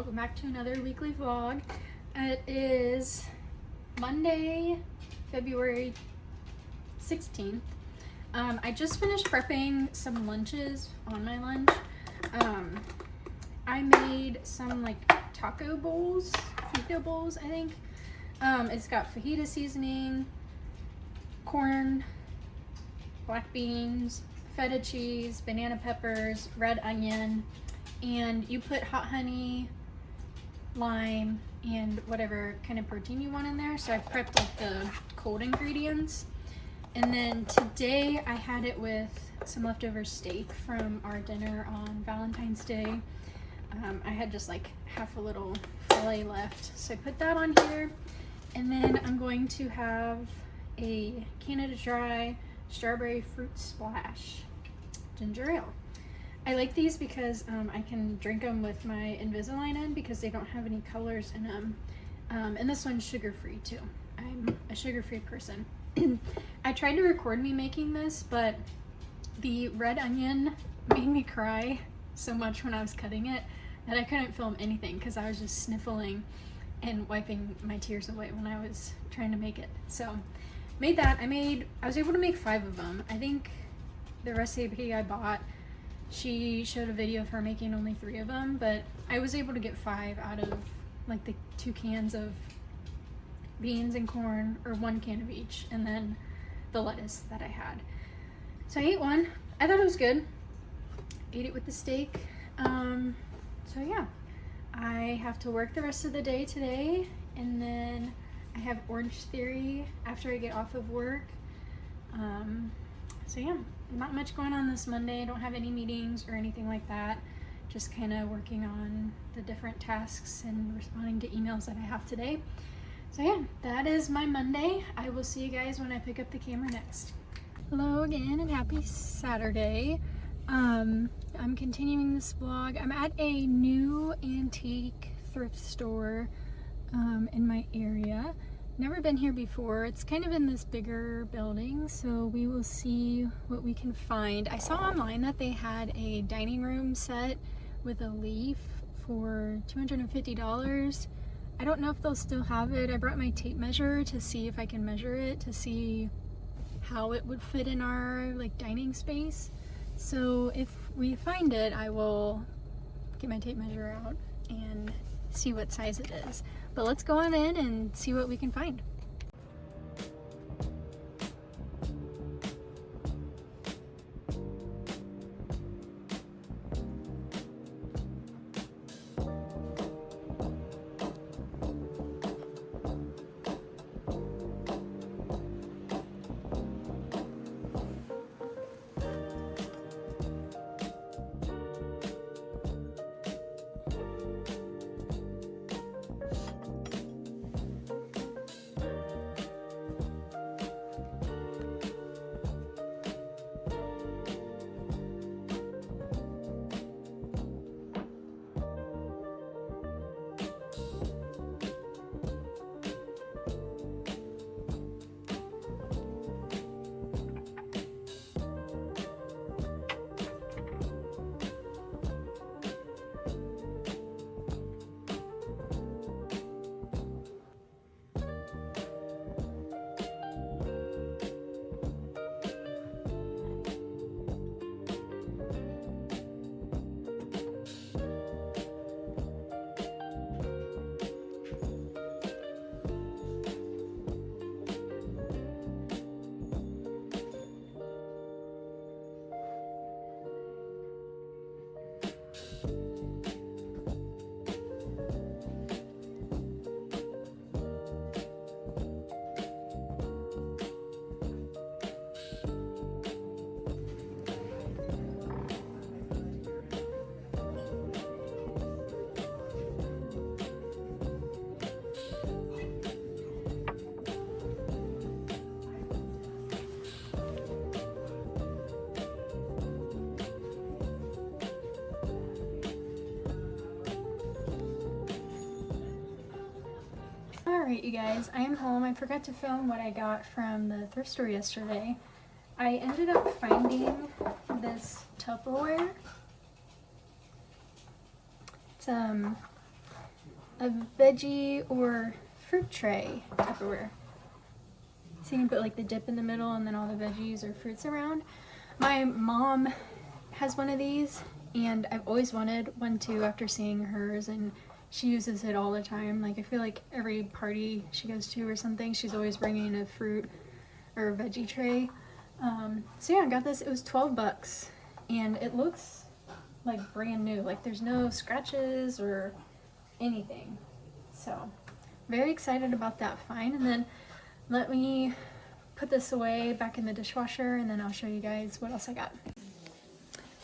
welcome back to another weekly vlog. It is Monday, February 16th. I just finished prepping some lunches on my lunch. I made some like taco bowls, fajita bowls, I think. It's got fajita seasoning, corn, black beans, feta cheese, banana peppers, red onion, and you put hot honey, lime, and whatever kind of protein you want in there. So I prepped like the cold ingredients. And then today I had it with some leftover steak from our dinner on Valentine's Day. I had just like half a little fillet left. So I put that on here. And then I'm going to have a Canada Dry strawberry fruit splash ginger ale. I like these because I can drink them with my Invisalign in because they don't have any colors in them. And this one's sugar-free too. I'm a sugar-free person. I tried to record me making this, but the red onion made me cry so much when I was cutting it that I couldn't film anything because I was just sniffling and wiping my tears away when I was trying to make it. So made that. I was able to make 5 of them. I think the recipe I bought, she showed a video of her making only 3 of them, but I was able to get 5 out of like the 2 cans of beans and corn, or 1 can of each, and then the lettuce that I had. So I ate one. I thought it was good. Ate it with the steak. So yeah, I have to work the rest of the day today, and then I have Orange Theory after I get off of work. So yeah, not much going on this Monday. I don't have any meetings or anything like that. Just kind of working on the different tasks and responding to emails that I have today. So yeah, that is my Monday. I will see you guys when I pick up the camera next. Hello again and happy Saturday. I'm continuing this vlog. I'm at a new antique thrift store in my area. Never been here before. It's kind of in this bigger building, so we will see what we can find. I saw online that they had a dining room set with a leaf for $250. I don't know if they'll still have it. I brought my tape measure to see if I can measure it to see how it would fit in our like dining space. So if we find it, I will get my tape measure out and see what size it is. But let's go on in and see what we can find. Alright, you guys, I am home. I forgot to film what I got from the thrift store yesterday. I ended up finding this Tupperware. It's a veggie or fruit tray Tupperware. So you can put like the dip in the middle and then all the veggies or fruits around. My mom has one of these and I've always wanted one too after seeing hers, and she uses it all the time. Like I feel like every party she goes to or something, she's always bringing a fruit or a veggie tray. So yeah, I got this. It was 12 bucks and it looks like brand new. Like there's no scratches or anything. So very excited about that find. And then let me put this away back in the dishwasher and then I'll show you guys what else I got.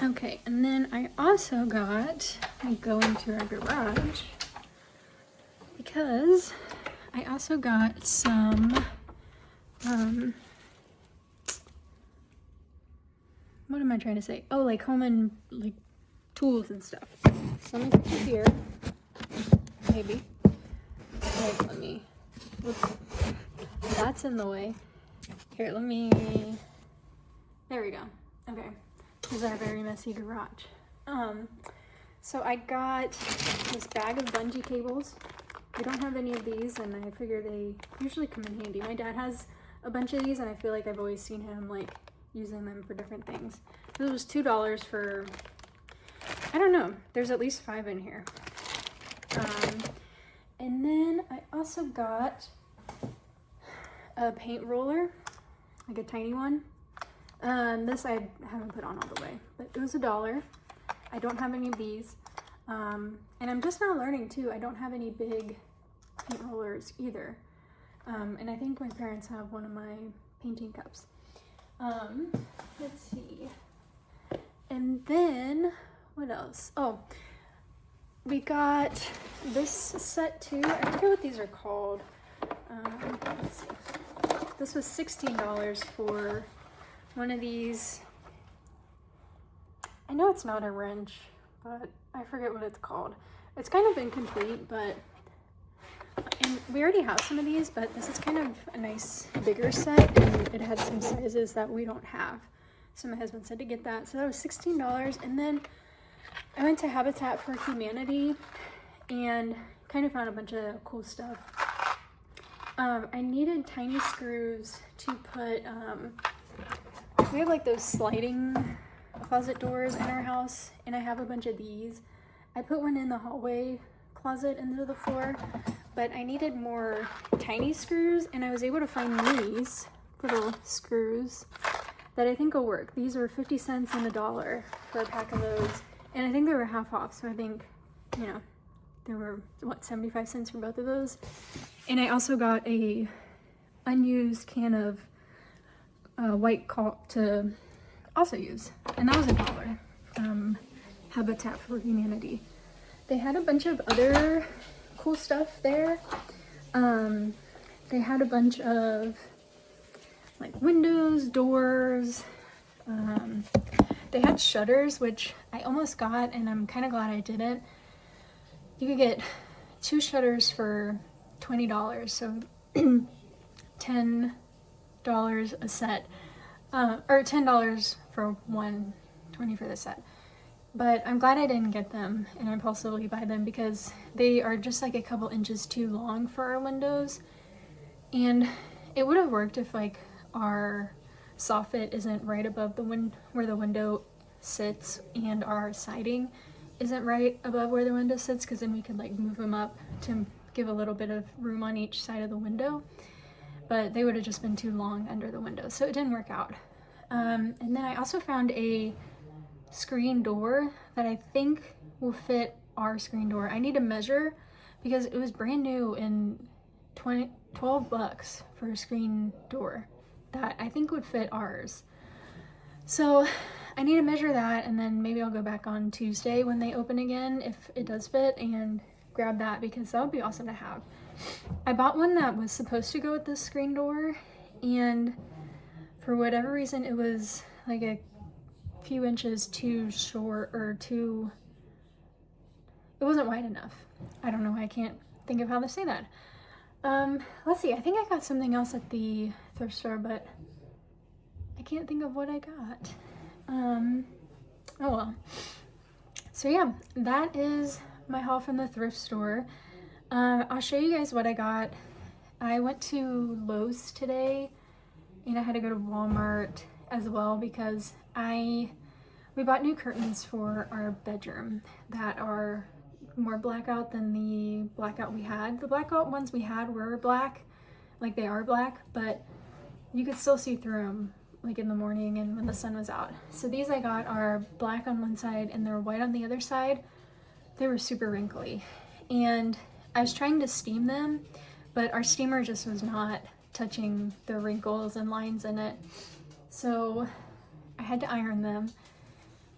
Okay, and then I also got, I go into our garage because I also got some, what am I trying to say? Oh, like home and like tools and stuff. So let me put it here, maybe. Wait, let me, whoops, that's in the way. Here, let me, there we go. Okay. This is our very messy garage. So I got this bag of bungee cables. We don't have any of these, and I figure they usually come in handy. My dad has a bunch of these, and I feel like I've always seen him like using them for different things. This was $2 for, I don't know, there's at least 5 in here. And then I also got a paint roller, like a tiny one. This I haven't put on all the way, but it was $1. I don't have any of these. And I'm just now learning too, I don't have any big paint rollers either. And I think my parents have one of my painting cups. Let's see. And then, what else? Oh, we got this set too. I forget what these are called. Let's see. This was $16 for one of these. I know it's not a wrench, but I forget what it's called. It's kind of incomplete, but, and we already have some of these, but this is kind of a nice bigger set, and it had some sizes that we don't have. So my husband said to get that. So that was $16. And then I went to Habitat for Humanity and kind of found a bunch of cool stuff. I needed tiny screws to put, we have like those sliding closet doors in our house, and I have a bunch of these. I put one in the hallway closet into the floor, but I needed more tiny screws, and I was able to find these little screws that I think will work. These are 50 cents and $1 for a pack of those, and I think they were half off, so I think, you know, there were, what, 75 cents for both of those. And I also got a unused can of white caulk to also use, and that was $1 from Habitat for Humanity. They had a bunch of other cool stuff there. They had a bunch of like windows, doors. They had shutters, which I almost got, and I'm kind of glad I didn't. You could get 2 shutters for $20, so $10 a set, or $10 for one, $20 for the set. But I'm glad I didn't get them and impulsively buy them, because they are just like a couple inches too long for our windows. And it would have worked if like our soffit isn't right above the where the window sits, and our siding isn't right above where the window sits, because then we could like move them up to give a little bit of room on each side of the window. But they would have just been too long under the window, so it didn't work out. And then I also found a screen door that I think will fit our screen door. I need to measure because it was brand new and 12 bucks for a screen door that I think would fit ours. So I need to measure that, and then maybe I'll go back on Tuesday when they open again, if it does fit, and grab that, because that would be awesome to have. I bought one that was supposed to go with this screen door, and for whatever reason it was like a few inches too short, or too, it wasn't wide enough. I don't know, I can't think of how to say that. Let's see, I think I got something else at the thrift store, but I can't think of what I got. Oh well. So yeah, that is my haul from the thrift store. I'll show you guys what I got. I went to Lowe's today and I had to go to Walmart as well because we bought new curtains for our bedroom that are more blackout than the blackout we had. The blackout ones we had were black, like they are black, but you could still see through them like in the morning and when the sun was out. So these I got are black on one side and they're white on the other side. They were super wrinkly and I was trying to steam them, but our steamer just was not touching the wrinkles and lines in it. So I had to iron them,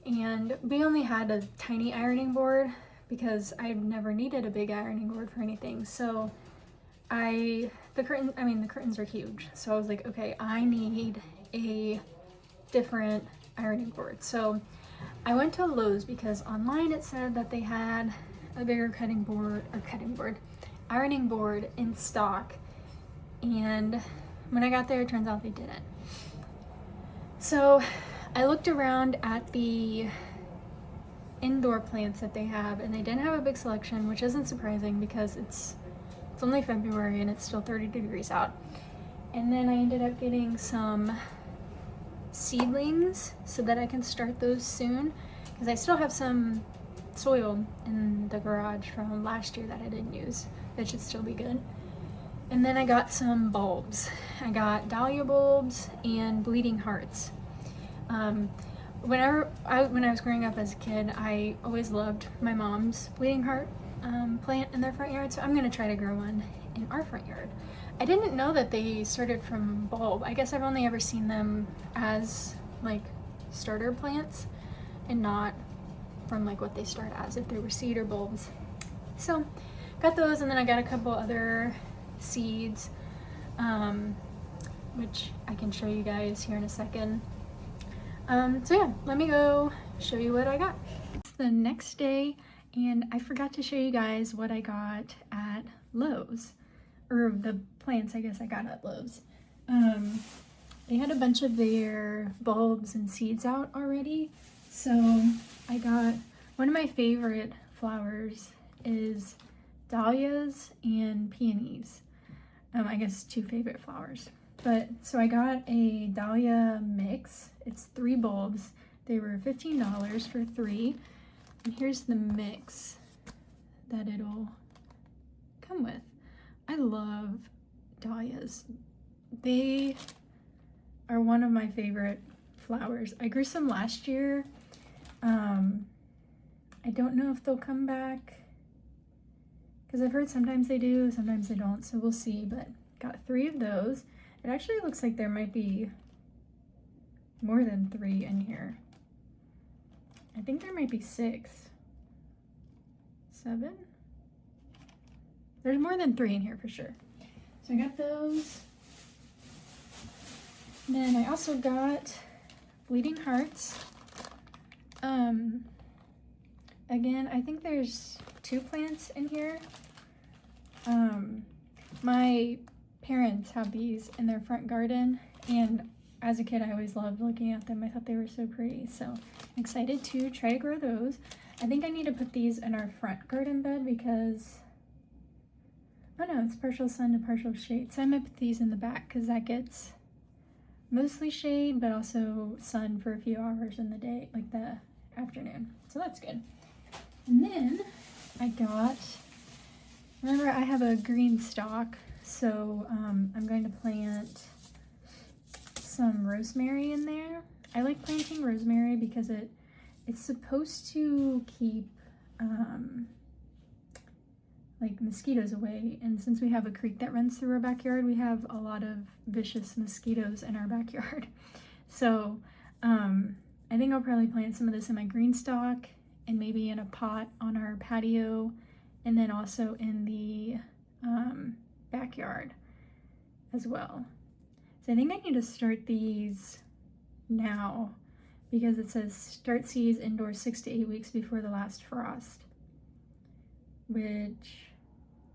and we only had a tiny ironing board because I've never needed a big ironing board for anything. So the curtains are huge. So I was like, okay, I need a different ironing board. So I went to Lowe's because online it said that they had a bigger ironing board in stock. And when I got there, it turns out they didn't. So I looked around at the indoor plants that they have, and they didn't have a big selection, which isn't surprising because it's only February and it's still 30 degrees out. And then I ended up getting some seedlings so that I can start those soon because I still have some soil in the garage from last year that I didn't use. That should still be good. And then I got some bulbs. I got dahlia bulbs and bleeding hearts. When I was growing up as a kid, I always loved my mom's bleeding heart plant in their front yard, so I'm gonna try to grow one in our front yard. I didn't know that they started from bulb. I guess I've only ever seen them as like starter plants and not from like what they start as, if they were seed or bulbs. So got those, and then I got a couple other seeds, which I can show you guys here in a second. So yeah, let me go show you what I got. It's the next day, and I forgot to show you guys what I got at Lowe's, or the plants I guess I got at Lowe's. They had a bunch of their bulbs and seeds out already, so I got one of my favorite flowers is dahlias and peonies. I guess two favorite flowers. But so I got a dahlia mix. It's 3 bulbs. They were $15 for 3. And here's the mix that it'll come with. I love dahlias. They are one of my favorite flowers. I grew some last year. I don't know if they'll come back because I've heard sometimes they do, sometimes they don't, so we'll see. But got 3 of those. It actually looks like there might be more than 3 in here. I think there might be 6, 7. There's more than 3 in here for sure. So I got those. Then I also got bleeding hearts. Again, I think there's 2 plants in here. My parents have these in their front garden, and as a kid I always loved looking at them. I thought they were so pretty, so I'm excited to try to grow those. I think I need to put these in our front garden bed because, oh no, it's partial sun to partial shade, so I might put these in the back because that gets mostly shade but also sun for a few hours in the day, like the afternoon, so that's good. And then I got, remember I have a green stalk, so I'm going to plant some rosemary in there. I like planting rosemary because it's supposed to keep like mosquitoes away, and since we have a creek that runs through our backyard, we have a lot of vicious mosquitoes in our backyard. So I think I'll probably plant some of this in my green stalk and maybe in a pot on our patio, and then also in the backyard as well. So I think I need to start these now because it says start seeds indoors 6 to 8 weeks before the last frost, which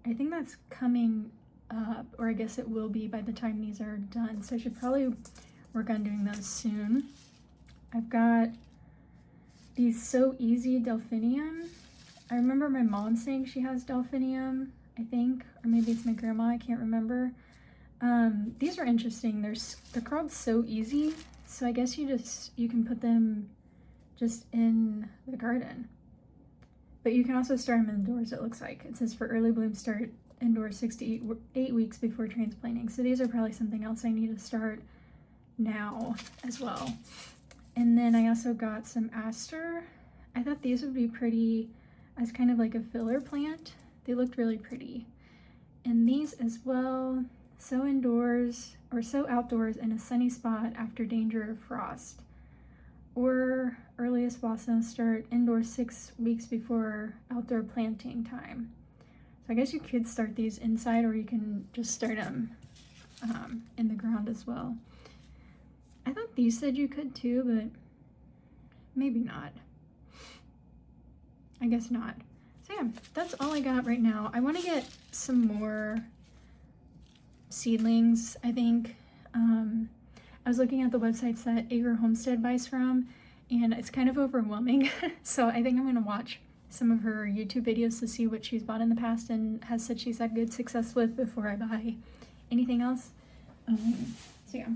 I think that's coming up, or I guess it will be by the time these are done. So I should probably work on doing those soon. I've got these So Easy delphinium. I remember my mom saying she has delphinium I think, or maybe it's my grandma, I can't remember. These are interesting. They're called So Easy, so I guess you can put them just in the garden. But you can also start them indoors, it looks like. It says for early bloom, start indoors 6 to 8 weeks before transplanting. So these are probably something else I need to start now as well. And then I also got some aster. I thought these would be pretty as kind of like a filler plant. They looked really pretty. And these as well, sow indoors or sow outdoors in a sunny spot after danger of frost. Or earliest blossoms start indoors 6 weeks before outdoor planting time. So I guess you could start these inside, or you can just start them in the ground as well. I thought these said you could too, but maybe not. I guess not. So yeah, that's all I got right now. I want to get some more seedlings, I think. I was looking at the websites that Acre Homestead buys from, and it's kind of overwhelming. So I think I'm going to watch some of her YouTube videos to see what she's bought in the past and has said she's had good success with before I buy anything else. So yeah,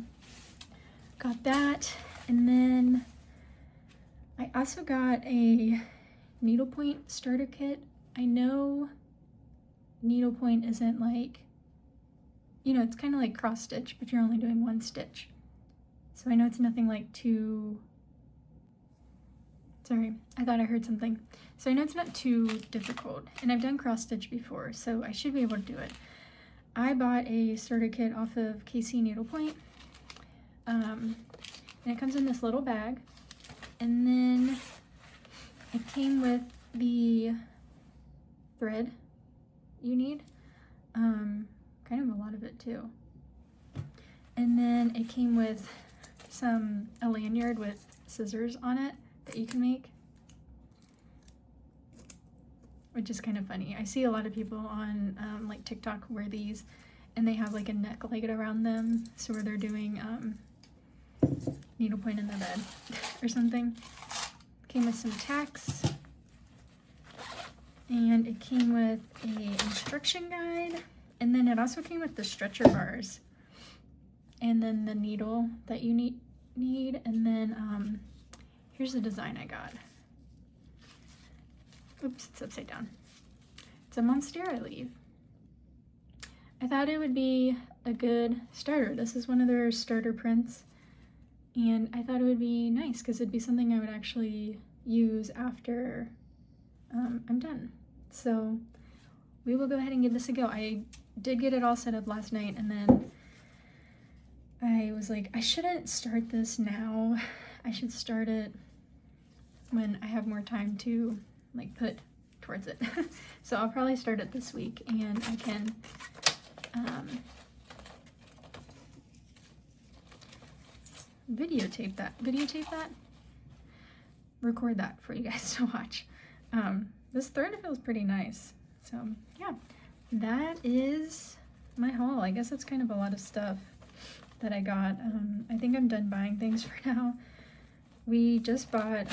got that. And then I also got a needlepoint starter kit. I know needlepoint isn't like, you know, it's kind of like cross stitch, but you're only doing one stitch. So I know it's nothing like too, sorry, I thought I heard something. So I know it's not too difficult, and I've done cross stitch before, so I should be able to do it. I bought a starter kit off of KC Needlepoint, and it comes in this little bag, and then it came with the thread you need, kind of a lot of it too. And then it came with a lanyard with scissors on it that you can make, which is kind of funny. I see a lot of people on like TikTok wear these, and they have like a neckline around them, so where they're doing needlepoint in their bed or something. Came with some tacks, and it came with a instruction guide, and then it also came with the stretcher bars, and then the needle that you need, and then here's the design I got. Oops, it's upside down. It's a monstera leaf. I thought it would be a good starter. This is one of their starter prints, and I thought it would be nice because it'd be something I would actually use after I'm done. So we will go ahead and give this a go. I did get it all set up last night, and then I was like, I shouldn't start this now. I should start it when I have more time to like put towards it. So I'll probably start it this week, and I can videotape that, record that for you guys to watch. This thread feels pretty nice. So yeah, that is my haul. I guess that's kind of a lot of stuff that I got. I think I'm done buying things for now. We just bought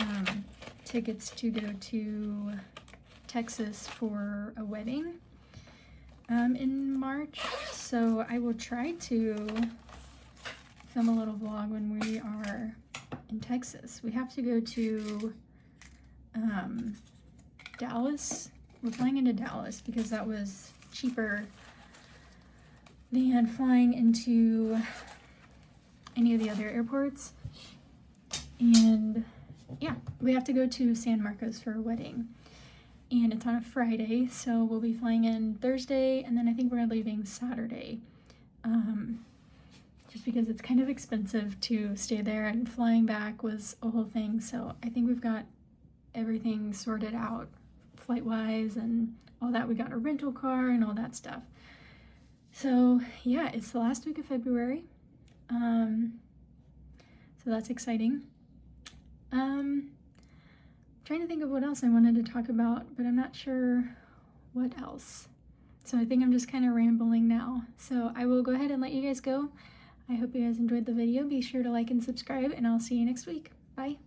tickets to go to Texas for a wedding in March, so I will try to film a little vlog when we are in Texas. We have to go to Dallas. We're flying into Dallas because that was cheaper than flying into any of the other airports. And yeah, we have to go to San Marcos for a wedding, and it's on a Friday, so we'll be flying in Thursday, and then I think we're leaving Saturday, just because it's kind of expensive to stay there, and flying back was a whole thing. So I think we've got everything sorted out flight wise and all that. We got a rental car and all that stuff. So yeah, it's the last week of February, so that's exciting. Trying to think of what else I wanted to talk about, but I'm not sure what else. So I think I'm just kind of rambling now. So I will go ahead and let you guys go. I hope you guys enjoyed the video. Be sure to like and subscribe, and I'll see you next week. Bye.